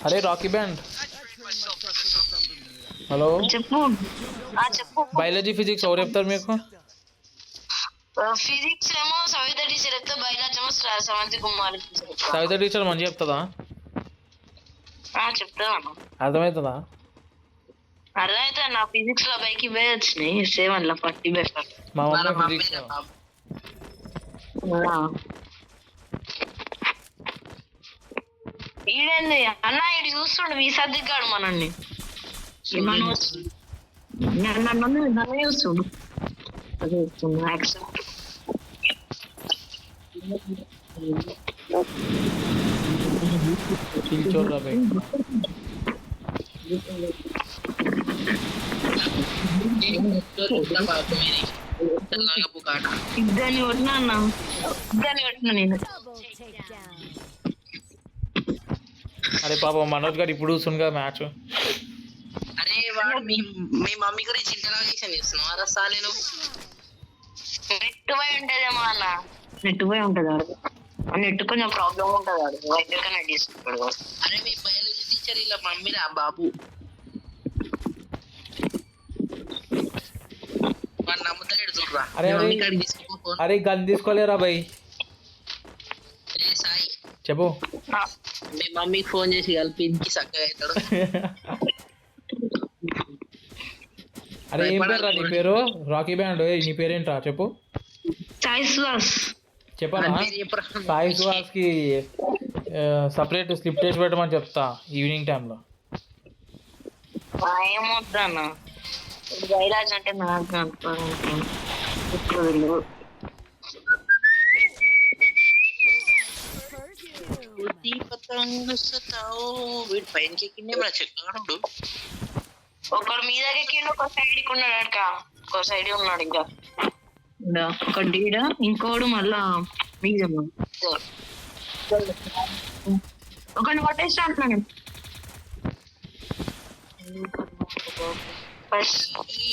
అరే Rocky band, hello చెప్పు. చెప్పు. బయాలజీ ఫిజిక్స్ ఎవరు చెప్తారు మీకు? ఫిజిక్స్ ఏమో సవిత టీచర్ చెప్తే, బయాలజీ ఏమో సమంతి కుమార్ సవిత టీచర్ మంచిగా చెప్తుందా? చెప్తా. అర్థమవుతుందా? అర్థమైతే నా ఫిజిక్స్ లో బైక్ ఇవే వచ్చినాయి 7 లో 40/40. మా మమ్మీ ఫిజిక్స్ ఈడేంది అన్న, ఇటు చూస్తుండు వీసా దిగ్గాడు మనల్ని. నన్ను చూస్తుండు. అదే యాక్సెప్ట్. చూడరా బై. ఇద్దరిని కొట్టినా అన్న, ఇద్దరిని కొట్టినా నేను. అరే పాప మనోజ్ గారు ఇప్పుడు చూస్తుండగా మ్యాచ్. అరే వాడు మీ మమ్మీ గురించి ఇంటరాగేషన్ చేస్తున్నావు రస్తా. నేను నెట్ పోయి ఉంటదేమో అన్న, నెట్ పోయి ఉంటది వాడు. నెట్ కొంచెం ప్రాబ్లం ఉంటది వాడు, వైద్య కనెక్ట్ చేసుకుంటాడు. అరే మీ బయాలజీ టీచర్ ఇలా మమ్మీరా బాబు, వాడు నమ్ముతాడు చూడరా. మమ్మీ కాడికి తీసుకో. అరే గన్ తీసుకోలేరా బై? సాయి చెప్పు. మీ మమ్మీకి ఫోన్ చేసి కలిపి ఇంటికి చక్కగా అవుతాడు. అరే ఏం పేరు నీ పేరు? Rocky band. నీ పేరేంట్రా చెప్పు. సాయి సుహాస్. చెప్పరా? సాయి సుహాస్ కి సపరేట్ స్లిప్ టెస్ట్ పెట్టమని చెప్తా ఈవినింగ్ టైంలో. ఏమొద్దన్న, వైరాజ్ అంటే నాకు వీడి పైనకి ఎక్కిండే మన చెక్కడు. ఒకడు మీద ఎక్కిండు, ఒక సైడ్ ఉన్నాడు అక్క, ఒక సైడ్ ఉన్నాడు. ఇంకా ఒకటి ఈడ, ఇంకోడు మళ్ళా మీద ఒకటి కొట్టేస్తా అంటున్నాను.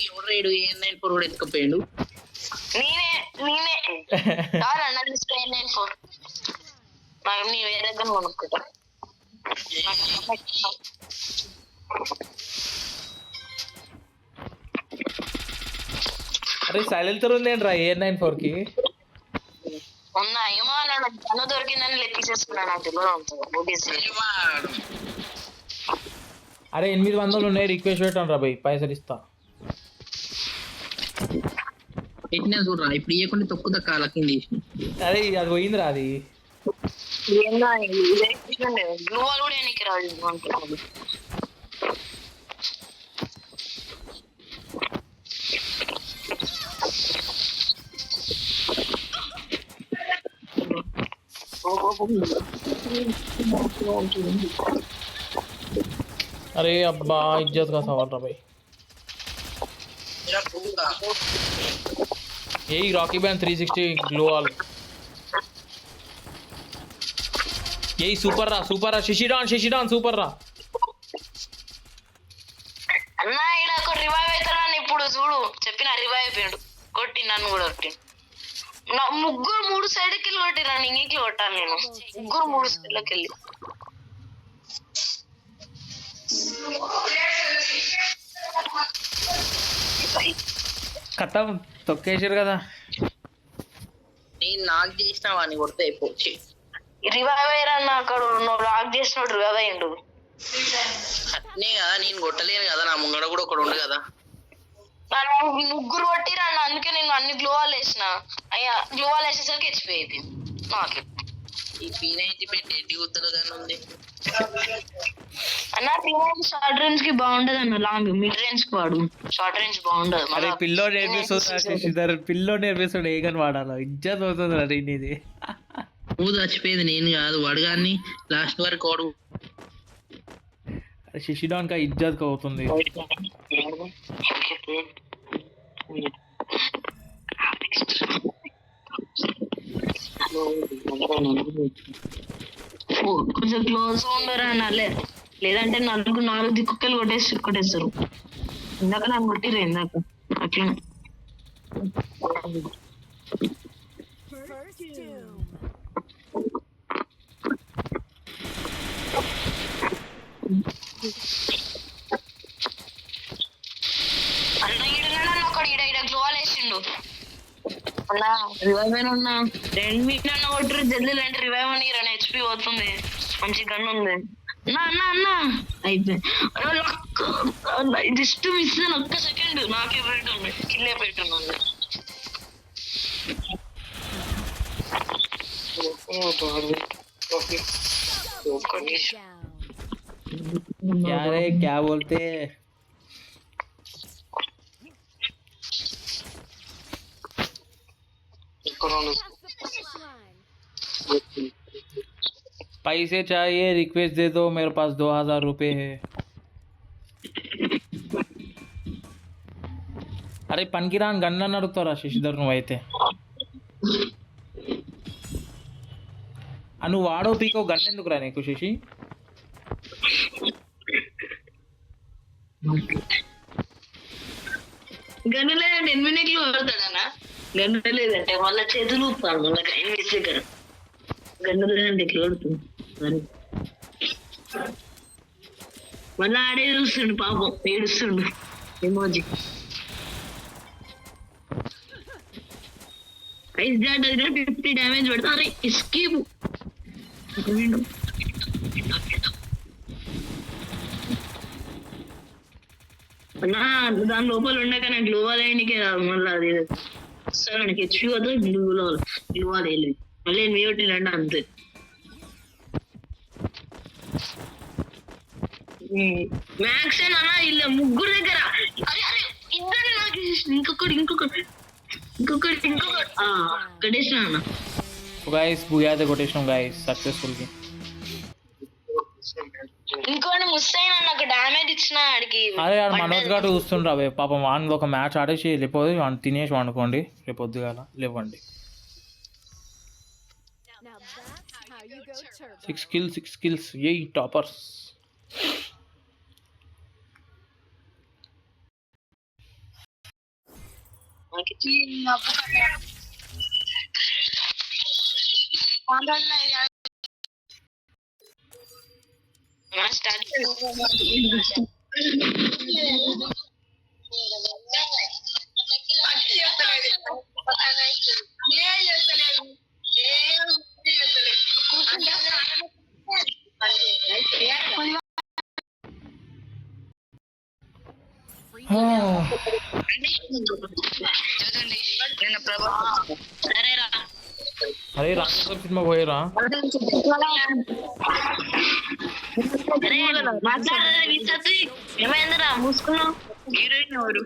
ఎవరు ఏ94 కూడా ఎత్తుకపోయాడు. నేనే అన్న తీసుకో A94. నీ వేరే దగ్గర కొనుక్కుంటా. అరే సైలెన్సర్ ఉంది ఏంట్రా A94 కి? ఉన్నా ఏమో అన్నాడు, తను దొరికిందని లెక్కిసేసుకున్నాను. నాకు తెలియదు. అరే 800 ఉన్నాయి, రిక్వెస్ట్ పెట్టాను రా బై, పైసలు ఇస్తా. ఎట్టినా చూడరా, ఇప్పుడు ఇవ్వకుండా తొక్కు దక్క లక్కింది. అరే అది పోయిందిరా. అది గ్లూవాల్ కూడా ఎన్నికి రాదు. అరే అబ్బా ఇజ్జత్ కా సవాల్ రా by. A Rocky band 360 gloo wall. A super రా, సూపర్ రా. శశిడాన్ సూపర్ రా. అన్నా ఇక్కడ ఒక రివైవ్ అవుతాడు ఇప్పుడు చూడు. చెప్పిన రివైవ్ అయిపోయాడు, కొట్టి నన్ను కూడా కొట్టి. ముగ్గురు 3 సైడ్కి వెళ్ళి కొట్టిరా. ఇంగిట్లు కొట్టాలి నేను. ముగ్గురు 3 సైడ్లకి వెళ్ళి. కథం తొక్కేసారు కదా. నేను నాకు చేసినావా అని కొడితే అయిపోవచ్చు. రివైవ్ అయ్యారన్న, అక్కడ నువ్వు లాక్ చేసినోడు రివైవ్ అయ్యిండు. అట్నే కదా, నేను కొట్టలేను కదా, నా ముంగడ కూడా ఒకడు ఉండు కదా. ముగ్గురు కొట్టిరన్న, అందుకే నేను అన్ని గ్లోవాల్ వేసిన. అయ్యా గ్లోవాల్ వేసేసరికి హెచ్చిపోయింది నాకు. ఈ P90 పెట్టి ఎడ్డి గుద్దలు కానీ ఉంది అన్న. P90 షార్ట్ రేంజ్ కి బాగుండదు అన్న, లాంగ్ మిడ్ రేంజ్ కి వాడు. షార్ట్ రేంజ్ బాగుండదు. అరే పిల్లో నేర్పిస్తుంది, పిల్లో నేర్పిస్తాడు. ఏ గన్ వాడాలో ఇజ్జత్ అవుతుంది రా ఇది. నువ్వు చచ్చిపోయేది నేను కాదు, వడగాన్ని లాస్ట్ వరకు వాడు. శశిడాన్ కా ఇజ్జత్ అవుతుంది. కొంచెం క్లోజ్ ఉండరా అనాలే, లేదంటే 4 దిక్కులు కొట్టేస్తారు. ఇందాక నాకు కొట్టిరు, ఇందాక అట్లా. అన్న ఈడున్నాడన్న ఒకడు ఈడ గ్లోవాల్ వేసిండు. అన్నా రివైవ్ అయినా ఉన్నా 2 మినిట్ కొట్టరు జల్దీ లాంటి రివైవ్ అని 2 HP పోతుంది. మంచి గన్ ఉంది అన్నా అన్నా అన్నా అయిపోయి జస్ట్ మిస్ అని ఒక్క సెకండ్ నాకే పెట్టున్నాడు కిల్లే పెట్టున్నాను. क्या रे क्या बोलते पैसे चाहिए रिक्वेस्ट दे दो मेरे पास 2000 रुपए है. అరే పనికిరాని గన్ అని అడుగుతారా శశిధర్ నువ్వైతే నువ్వు వాడో పీకో గన్ ఎందుకురా నీకు శశి? గన్ను లేదంటే 8 మినిట్లు పడతాడనా? గన్ను లేదంటే వాళ్ళ చేతులు ఊపాలి వాళ్ళ కైన్ వేసే కదా. గన్ను లేదంటే ఎట్లా పడుతుంది మళ్ళీ ఆడే చూస్తుండు పాపం ఏడుస్తుండు ఎమోజీ. ఐస్ జాట్ 50 డ్యామేజ్ పడతా. అరే ఎస్కేప్ అన్నా దాని లోపల ఉండక నాకు గ్లోవాల్ అయ్యిందికే రాదు. మళ్ళీ అది సరే నాకు హెచ్పి వద్దు గ్లోవాల్ వేయలేదు మళ్ళీ మీటిలండి అంతే. మ్యాక్స్ అన్నా ఇలా ముగ్గురు దగ్గర అరే అరే ఇద్దరు నాకు ఇంకొకటి గణేష్ అన్న गाइस बुया दे कोटेशन गाइस सक्सेसफुल की. ఇంకోటి ముస్తైన్ నాకు డ్యామేజ్ ఇచ్చిన ఆడికి. అరే యార్ మనోజ్ గారు చూస్తుండ్రా అవే పాపం వాడిని ఒక మ్యాచ్ ఆడేసి వెళ్ళిపోయి వాడిని తినేసి వండుకోండి రేపు పొద్దుగాల లేవండి. 6 kills ఏ టాపర్స్. అరే రాక్షస సినిమా పోయారా? ఏమైందిరా మూసుకున్నావు? హీరోయిన్ ఎవరు?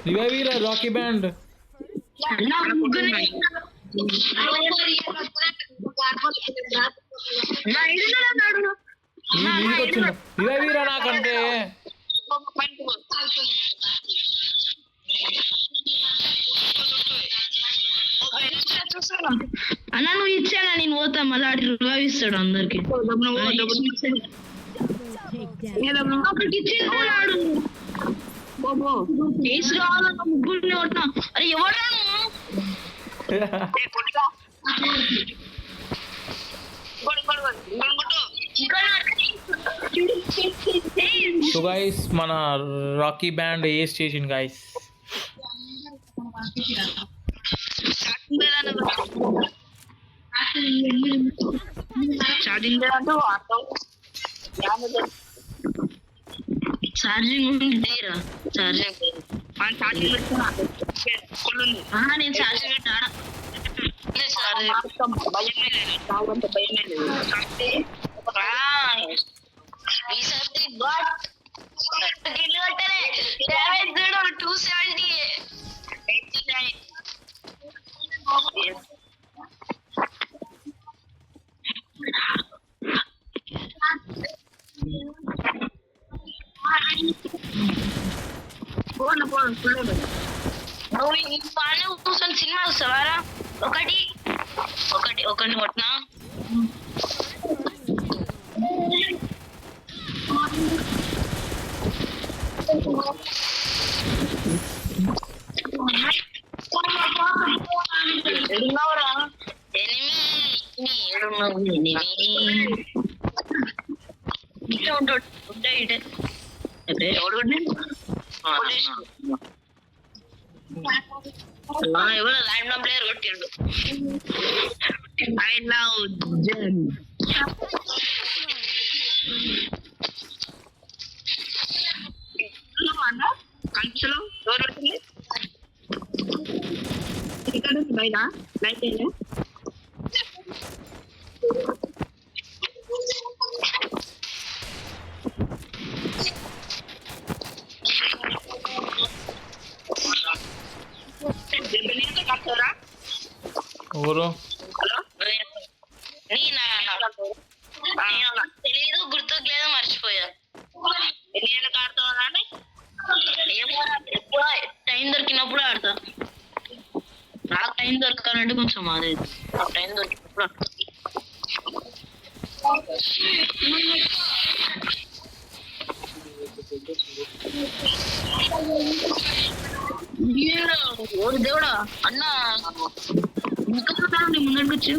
రివైవ్ రాకీ బ్యాండ్ రివైవ్ నాకంటే అన్న నువ్వు ఇచ్చాడా? నేను పోతా మళ్ళీ ఆడి రివైవ్ ఇస్తాడు అందరికి. అక్కడికి ఇచ్చిండు కేసు కావాలన్న ముగ్గురిని కొట్టినా. అరే ఎవడా సో గైస్ మన రాకీ బ్యాండ్ ఏస్ చేసింది గైస్. ఛార్జింగ్ ఉంటేరా ఛార్జింగ్ నేను ఛార్జింగ్ పెట్టా. నువ్వు ఈ పానే కూర్చొని సినిమా చూస్తావారా? ఒకటి కొట్టినా ఎడున్నావురా? ఇటే ఉంటాడు. ఇటే ఎవడు ఎవరు ల్యాండ్ ప్లేయర్ కొట్టిండు. ఐ లవ్ జన్. కంచులో ఎవరు కొట్టింది? ఇక్కడ బయట లైట్ అయినా ఎవరు తెలీదు, గుర్తుకు లేదు, మర్చిపోయా. ఎన్ని ఏళ్ళకి ఆడుతావు కానీ టైం దొరికినప్పుడు ఆడతా. నాకు టైం దొరకాలంటే కొంచెం అదే నాకు టైం దొరికినప్పుడు ఆడతా. ఓ దేవుడా అన్న ఇంకా ముందరికి వచ్చి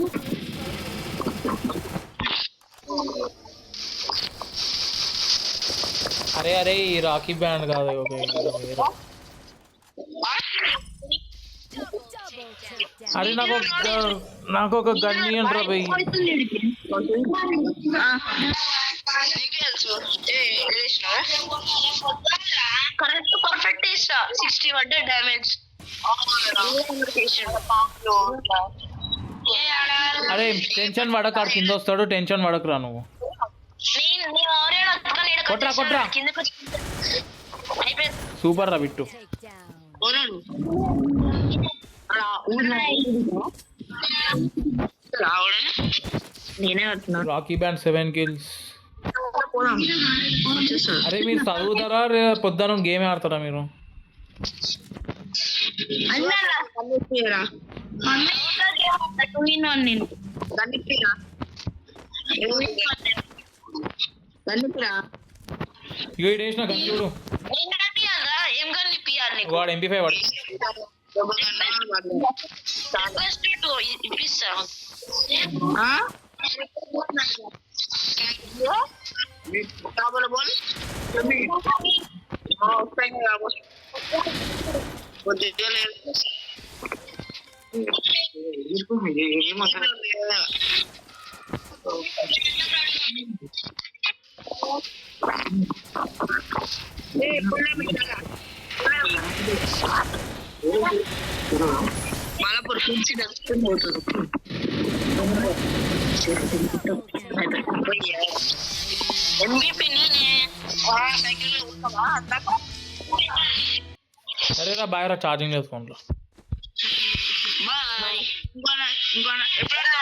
అరే అరే ఈ రాఖీ బ్యాండ్ కాదు ఒక వేరే. అరే నాకు ఒక గన్ ఇయ్యండి పోయి. కరెక్ట్ పర్ఫెక్ట్ ఇస్తా. 60 పడ్డ డ్యామేజ్. అరే టెన్షన్ పడక, ఆడు కింద వస్తాడు, టెన్షన్ పడకరా నువ్వు. కొట్రా సూపర్ రా బిట్టు. నేనే కట్టినా. Rocky band 7 kills. అరే మీరు చదువుతారా పొద్దున గేమ్ ఆడతారా మీరు? ఇగో ఇటు వేసిన గన్ చూడు, ఏం కానీ ఇప్పియాలి వాడు MP5 వాడు. ఇప్పిస్తా. మాలపూర్ ఫుల్సి దర్శనం పోతుంది. MVP నేనే. సరే రా బాయ్ రా, ఛార్జింగ్ చేసుకోండి. బాయ్. ఇంకో ఎప్పుడైనా